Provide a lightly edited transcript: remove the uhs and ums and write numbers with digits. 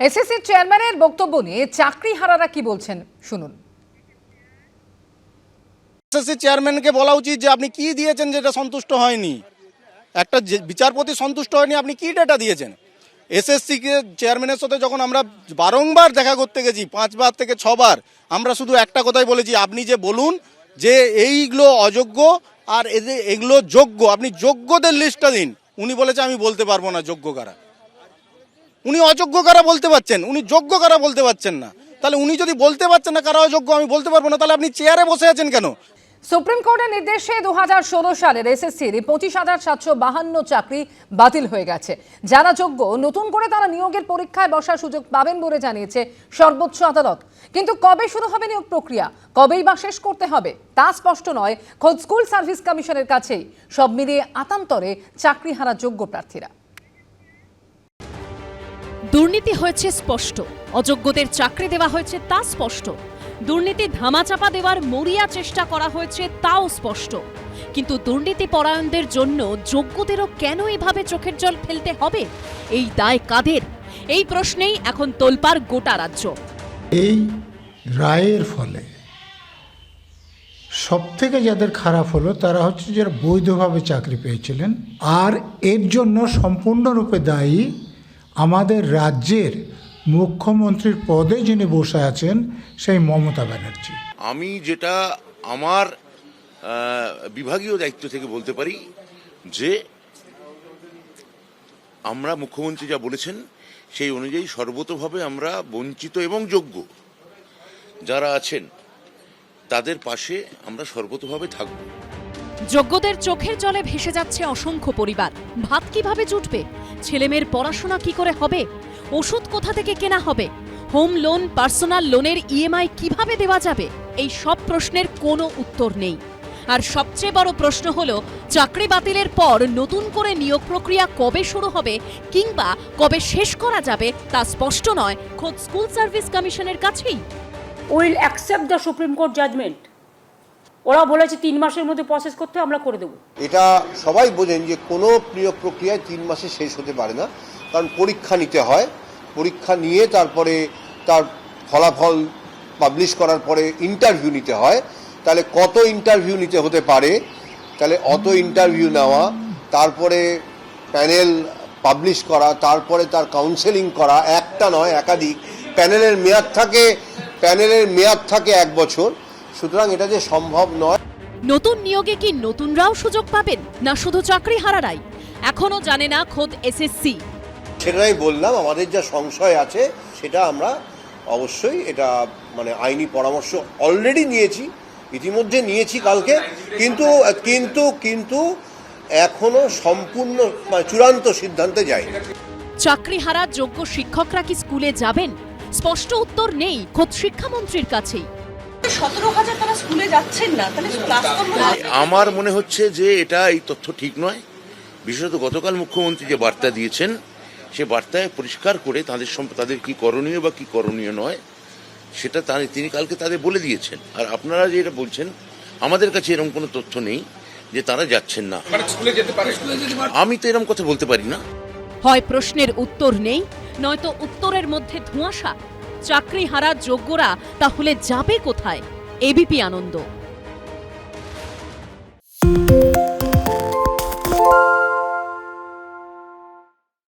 SSC চেয়ারম্যানের বক্তব্য নিয়ে চাকরিহারারা কি বলছেন শুনুন। এসএসসি চেয়ারম্যানকে বলা উচিত যে আপনি কি দিয়েছেন যেটা সন্তুষ্ট হয়নি, একটা বিচারপতি সন্তুষ্ট হয়নি, আপনি কি ডেটা দিয়েছেন। এসএসসি কে চেয়ারম্যানের সাথে যখন আমরা বারংবার দেখা করতে গেছি, 5 বার থেকে 6 বার, আমরা শুধু একটা কথাই বলেছি, আপনি যে বলুন যে এইগুলো অযোগ্য আর এগুলো যোগ্য, আপনি যোগ্যদের লিস্টটা দিন। উনি বলেছে আমি বলতে পারবো না যোগ্য কারা। উনি অযোগ্য কারা বলতে পারছেন, উনি যোগ্য কারা বলতে পারছেন না। তাহলে উনি যদি বলতে পারছেন না কারা অযোগ্য আমি বলতে পারবো না, তাহলে আপনি চেয়ারে বসে আছেন কেন? সুপ্রিম কোর্টের নির্দেশে 2016 সালের এসএসসির 25,752 চাকরি বাতিল হয়ে গেছে। যারা যোগ্য নতুন করে তারা নিয়োগের পরীক্ষায় বসার সুযোগ পাবেন বলে জানিয়েছে সর্বোচ্চ আদালত। কিন্তু কবে শুরু হবে নিয়োগ প্রক্রিয়া, কবেই বা শেষ করতে হবে তা স্পষ্ট নয়। খোদ স্কুল সার্ভিস কমিশনের কাছেই সব মিলিয়ে আতান্তরে চাকরিহারা যোগ্য প্রার্থীরা। দুর্নীতি হয়েছে স্পষ্ট, অযোগ্যদের চাকরি দেওয়া হয়েছে তা স্পষ্ট, দুর্নীতি ধামাচাপা দেওয়ার মরিয়া চেষ্টা করা হয়েছে তাও স্পষ্ট। কিন্তু দুর্নীতি পরায়ণদের জন্য যোগ্যদেরও কেন এভাবে চোখের জল ফেলতে হবে? এই দায় কাদের? এই প্রশ্নেই এখন তোলপাড় গোটা রাজ্য। এই রায়ের ফলে সবথেকে যাদের খারাপ হলো তারা হচ্ছে যারা বৈধভাবে চাকরি পেয়েছিলেন, আর এর জন্য সম্পূর্ণরূপে দায়ী আমাদের রাজ্যের মুখ্যমন্ত্রীর পদে যিনি বসে আছেন সেই মমতা ব্যানার্জি। আমি যেটা আমার বিভাগীয় দায়িত্ব থেকে বলতে পারি যে আমরা মুখ্যমন্ত্রী যা বলেছেন সেই অনুযায়ী সর্বতোভাবে আমরা বঞ্চিত এবং যোগ্য যারা আছেন তাদের পাশে আমরা সর্বতোভাবে থাকব। যোগ্যদের চোখের জলে ভেসে যাচ্ছে অসংখ্য পরিবার। ভাত কিভাবে জুটবে? ছেলেমেয়ের পড়াশোনা কি করে হবে? ওষুধ কোথা থেকে কেনা হবে? হোম লোন, পার্সোনাল লোনের ইএমআই কিভাবে দেওয়া যাবে? এই সব প্রশ্নের কোনো উত্তর নেই। আর সবচেয়ে বড় প্রশ্ন হলো, চাকরি বাতিলের পর নতুন করে নিয়োগ প্রক্রিয়া কবে শুরু হবে কিংবা কবে শেষ করা যাবে তা স্পষ্ট নয় খোদ স্কুল সার্ভিস কমিশনের কাছেই। Will accept the supreme court judgement. ওরা বলেছে 3 মাসের মধ্যে প্রসেস করতে, আমরা করে দেবো। এটা সবাই বোঝেন যে কোনো নিয়োগ প্রক্রিয়ায় 3 মাসে শেষ হতে পারে না, কারণ পরীক্ষা নিতে হয়। পরীক্ষা নিয়ে তারপরে তার ফলাফল পাবলিশ করার পরে ইন্টারভিউ নিতে হয়। তাহলে কত ইন্টারভিউ নিতে হতে পারে, তাহলে অত ইন্টারভিউ নেওয়া, তারপরে প্যানেল পাবলিশ করা, তারপরে তার কাউন্সেলিং করা, একটা নয় একাধিক। প্যানেলের মেয়াদ থাকে 1 বছর। সুতরাং এটা যে সম্ভব নয়। নতুন নিয়োগে কি নতুনরাও সুযোগ পাবেন না শুধু চাকরিহারারাই? এখনো জানে না খোদ এসএসসি। সেটাই বললাম, আমাদের যা সংশয় আছে সেটা আমরা অবশ্যই এটা আইনি পরামর্শ অলরেডি নিয়েছি, ইতিমধ্যে নিয়েছি কালকে, কিন্তু এখনো সম্পূর্ণ চূড়ান্ত সিদ্ধান্তে যায়নি। চাকরিহারা যোগ্য শিক্ষকরা কি স্কুলে যাবেন? স্পষ্ট উত্তর নেই খোদ শিক্ষামন্ত্রীর কাছেই। 17,000 তারা স্কুলে যাচ্ছেন না, তাহলে ক্লাস আমার মনে হচ্ছে যে এটা এই তথ্য ঠিক নয়। বিশেষত গতকাল মুখ্যমন্ত্রী যে বার্তা দিয়েছেন সে বার্তায় পরিষ্কার করে তাদের কি করণীয় বা কি করণীয় নয় সেটা তিনি কালকে তাদের বলে দিয়েছেন। আর আপনারা যে এটা বলছেন, আমাদের কাছে এরকম কোনো তথ্য নেই যে তারা যাচ্ছেন না। আমি তো এরকম কথা বলতে পারি না। হয় প্রশ্নের উত্তর নেই, নয়তো উত্তরের মধ্যে ধোঁয়াশা। চাকরিহারা যোগ্যরা তাহলে যাবে কোথায়? এবিপি আনন্দ।